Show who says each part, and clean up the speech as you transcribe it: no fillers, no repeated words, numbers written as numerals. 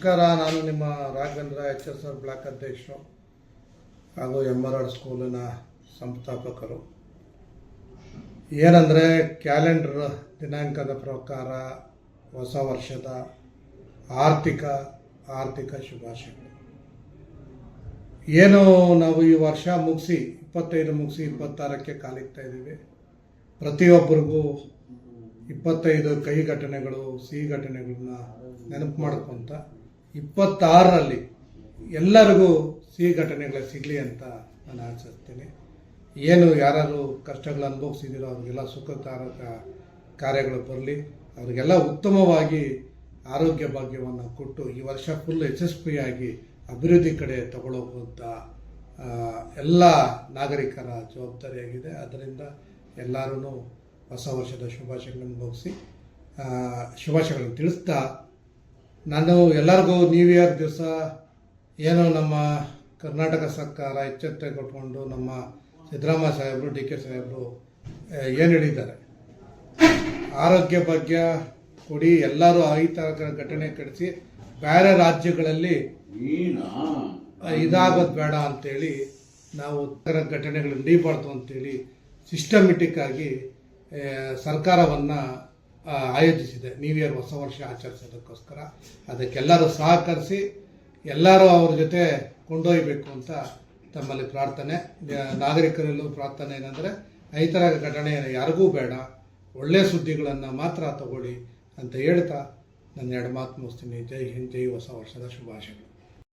Speaker 1: ನಮಸ್ಕಾರ. ನಾನು ನಿಮ್ಮ ರಾಘವೇಂದ್ರ HSR ಬ್ಲಾಕ್ ಅಧ್ಯಕ್ಷರು ಹಾಗೂ MRR ಸ್ಕೂಲಿನ ಸಂಸ್ಥಾಪಕರು. ಏನಂದರೆ ಕ್ಯಾಲೆಂಡರ್ ದಿನಾಂಕದ ಪ್ರಕಾರ ಹೊಸ ವರ್ಷದ ಆರ್ಥಿಕ ಶುಭಾಶಯಗಳು. ಏನು ನಾವು ಈ ವರ್ಷ ಮುಗಿಸಿ 25 ಮುಗಿಸಿ 26ಕ್ಕೆ ಕಾಲಿಡ್ತಾ ಇದ್ದೀವಿ. ಪ್ರತಿಯೊಬ್ಬರಿಗೂ 25 ಕಹಿ ಘಟನೆಗಳು, ಸಿಹಿ ಘಟನೆಗಳನ್ನ ನೆನಪು ಮಾಡ್ಕೊಂತ 26ರಲ್ಲಿ ಎಲ್ಲರಿಗೂ ಸಿಹಿ ಘಟನೆಗಳು ಸಿಗಲಿ ಅಂತ ನಾನು ಆಶಿಸ್ತೀನಿ. ಏನು ಯಾರು ಕಷ್ಟಗಳು ಅನುಭವಿಸಿದಿರೋ ಅವ್ರಿಗೆಲ್ಲ ಸುಖಕಾರಕ ಕಾರ್ಯಗಳು ಬರಲಿ, ಅವರಿಗೆಲ್ಲ ಉತ್ತಮವಾಗಿ ಆರೋಗ್ಯ ಭಾಗ್ಯವನ್ನು ಕೊಟ್ಟು ಈ ವರ್ಷ ಫುಲ್ ಯಶಸ್ವಿಯಾಗಿ ಅಭಿವೃದ್ಧಿ ಕಡೆ ತಗೊಳ್ಳೋವಂಥ ಎಲ್ಲ ನಾಗರಿಕರ ಜವಾಬ್ದಾರಿಯಾಗಿದೆ. ಅದರಿಂದ ಎಲ್ಲರೂ ಹೊಸ ವರ್ಷದ ಶುಭಾಶಯಗಳನ್ನು ಮುಗಿಸಿ ಶುಭಾಶಯಗಳನ್ನು ತಿಳಿಸ್ತಾ, ನಾನು ಎಲ್ಲರಿಗೂ ನ್ಯೂ ಇಯರ್ ದಿವಸ ಏನು ನಮ್ಮ ಕರ್ನಾಟಕ ಸರ್ಕಾರ ಎಚ್ಚೆತ್ತ ಕೊಟ್ಕೊಂಡು ನಮ್ಮ ಸಿದ್ದರಾಮಯ್ಯ ಸಾಹೇಬರು, DK ಸಾಹೇಬರು ಏನು ಹೇಳಿದ್ದಾರೆ, ಆರೋಗ್ಯ ಭಾಗ್ಯ ಕೊಡಿ, ಎಲ್ಲರೂ ಈ ಥರ ಘಟನೆ ಕಡಿಸಿ ಬೇರೆ ರಾಜ್ಯಗಳಲ್ಲಿ ಇದಾಗೋದು ಬೇಡ ಅಂತೇಳಿ, ನಾವು ಥರ ಘಟನೆಗಳು ನಡೀಬಾರ್ದು ಅಂತೇಳಿ ಸಿಸ್ಟಮೆಟಿಕ್ ಆಗಿ ಸರ್ಕಾರವನ್ನು ಆಯೋಜಿಸಿದೆ ನ್ಯೂ ಇಯರ್ ಹೊಸ ವರ್ಷ ಆಚರಿಸೋದಕ್ಕೋಸ್ಕರ. ಅದಕ್ಕೆಲ್ಲರೂ ಸಹಕರಿಸಿ ಎಲ್ಲರೂ ಅವ್ರ ಜೊತೆ ಕೊಂಡೊಯ್ಯಬೇಕು ಅಂತ ತಮ್ಮಲ್ಲಿ ಪ್ರಾರ್ಥನೆ. ನಾಗರಿಕರಲ್ಲೂ ಪ್ರಾರ್ಥನೆ ಏನಂದರೆ ಈ ಥರ ಘಟನೆ ಯಾರಿಗೂ ಬೇಡ, ಒಳ್ಳೆಯ ಸುದ್ದಿಗಳನ್ನು ಮಾತ್ರ ತಗೊಳ್ಳಿ ಅಂತ ಹೇಳ್ತಾ ನನ್ನ ಎರಡು ಮಾತು ಮುಗಿಸ್ತೀನಿ. ಜೈ ಹಿಂದ್, ಜೈ ಹೊಸ ವರ್ಷದ ಶುಭಾಶಯಗಳು.